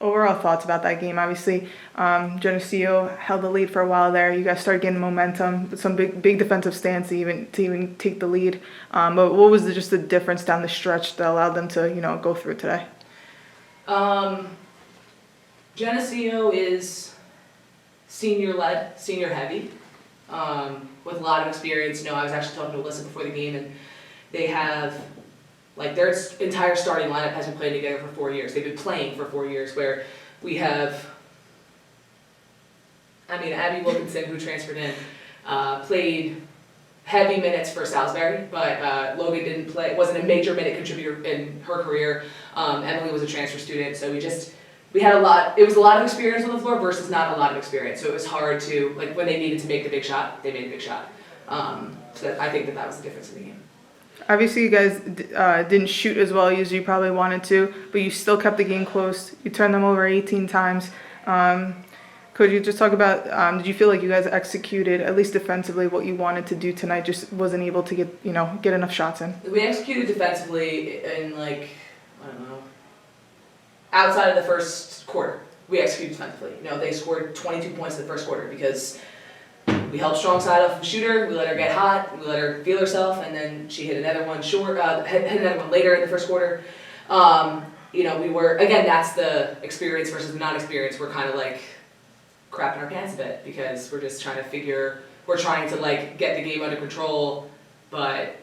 overall thoughts about that game. Obviously, Geneseo held the lead for a while there. You guys started getting momentum with some big defensive stance to even take the lead. But what was just the difference down the stretch that allowed them to go through today? Geneseo is senior-led, senior-heavy, with a lot of experience. I was actually talking to Alyssa before the game, and they have, their entire starting lineup has been playing together for 4 years. They've been playing for 4 years, where we have, Abby Wilkinson, who transferred in, played heavy minutes for Salisbury, but Logan didn't play, wasn't a major minute contributor in her career. Emily was a transfer student, so we had it was a lot of experience on the floor versus not a lot of experience, so it was hard to, when they needed to make the big shot, they made the big shot. So I think that was the difference in the game. Obviously, you guys didn't shoot as well as you probably wanted to, but you still kept the game close. You turned them over 18 times. Could you just talk about, did you feel like you guys executed, at least defensively, what you wanted to do tonight, just wasn't able to get enough shots in? We executed defensively in, outside of the first quarter. We executed defensively. They scored 22 points in the first quarter because we held strong side off the shooter, we let her get hot, we let her feel herself, and then she hit another one hit another one later in the first quarter. We were, again, that's the experience versus the non-experience. We're kind of crapping our pants a bit because we're just trying to get the game under control, but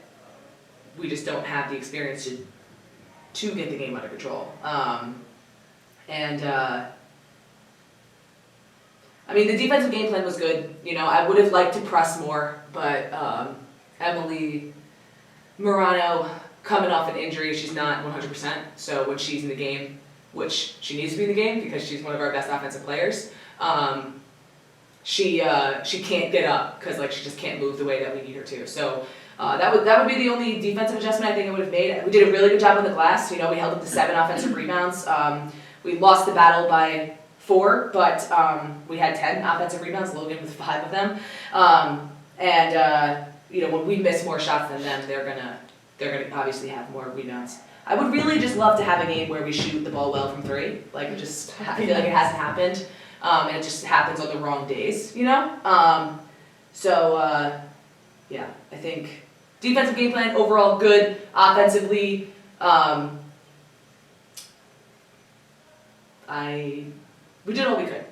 we just don't have the experience to get the game under control. The defensive game plan was good. I would have liked to press more, but Emily Morano, coming off an injury, she's not 100%. So when she's in the game, which she needs to be in the game because she's one of our best offensive players, she can't get up because she just can't move the way that we need her to. So that would be the only defensive adjustment I think I would have made. We did a really good job on the glass. We held up to 7 offensive rebounds. We lost the battle by 4, but we had 10 offensive rebounds. Logan with 5 of them. When we miss more shots than them, they're gonna obviously have more rebounds. I would really just love to have a game where we shoot the ball well from 3. I feel like it hasn't happened, and it just happens on the wrong days. I think defensive game plan overall good. Offensively, we did all we could.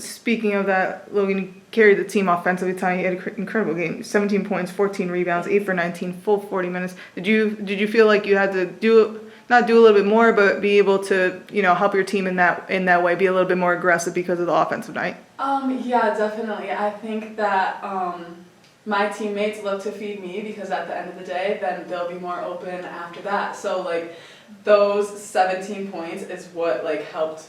Speaking of that, Logan, you carried the team offensively tonight. You had an incredible game. 17 points, 14 rebounds, 8 for 19, full 40 minutes. Did you feel like you had to not do a little bit more, but be able to, help your team in that way, be a little bit more aggressive because of the offensive night? Yeah, definitely. I think that my teammates love to feed me because at the end of the day, then they'll be more open after that. So those 17 points is what helped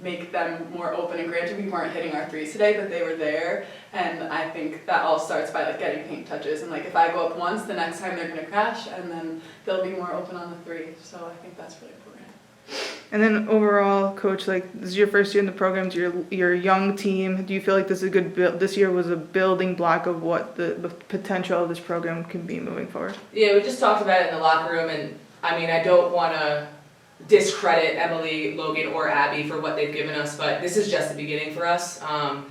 make them more open. And granted, we weren't hitting our threes today, but they were there. And I think that all starts by getting paint touches. And if I go up once, the next time they're gonna crash, and then they'll be more open on the 3. So I think that's really important. And then overall, Coach, this is your first year in the program. It's your young team. Do you feel like this is a good this year was a building block of what the potential of this program can be moving forward? Yeah, we just talked about it in the locker room, and I don't want to discredit Emily, Logan, or Abby for what they've given us, but this is just the beginning for us. I'm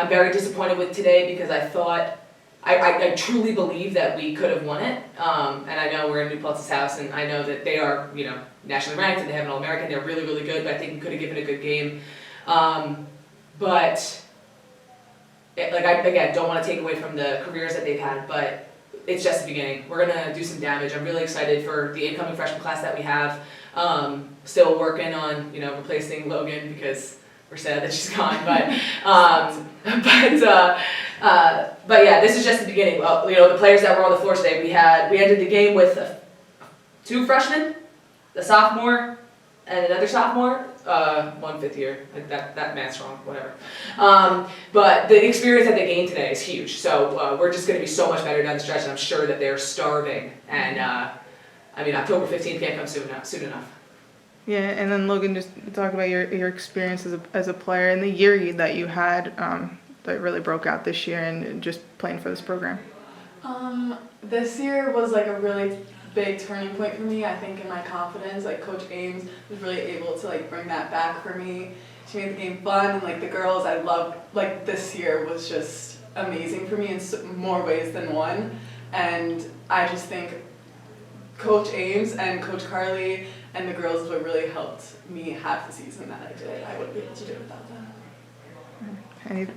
very disappointed with today because I thought I truly believe that we could have won it, and I know we're in New Paltz's house, and I know that they are nationally ranked and they have an All-American. They're really, really good, but I think we could have given a good game. I don't want to take away from the careers that they've had, but it's just the beginning. We're going to do some damage. I'm really excited for the incoming freshman class that we have. Still working on, replacing Logan because we're sad that she's gone. But yeah, this is just the beginning. The players that were on the floor today, we ended the game with 2 freshmen, a sophomore, and another sophomore. 1 fifth year. That math's wrong. Whatever. But the experience that they gained today is huge. So we're just going to be so much better down the stretch, and I'm sure that they're starving. And October 15th can't come soon enough. Yeah, and then Logan, just talk about your experience as a player and the year that you had that really broke out this year and just playing for this program. This year was a really big turning point for me, I think, in my confidence. Like, Coach Ames was really able to, like, bring that back for me. She made the game fun, and, like, the girls I loved, like, this year was just amazing for me in more ways than one. And I just think Coach Ames and Coach Carly and the girls would really helped me have the season that I did. I wouldn't be able to do it without them.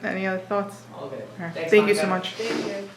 Any other thoughts? All good. All right. Thanks, Thank you Monica. so much. Thank you.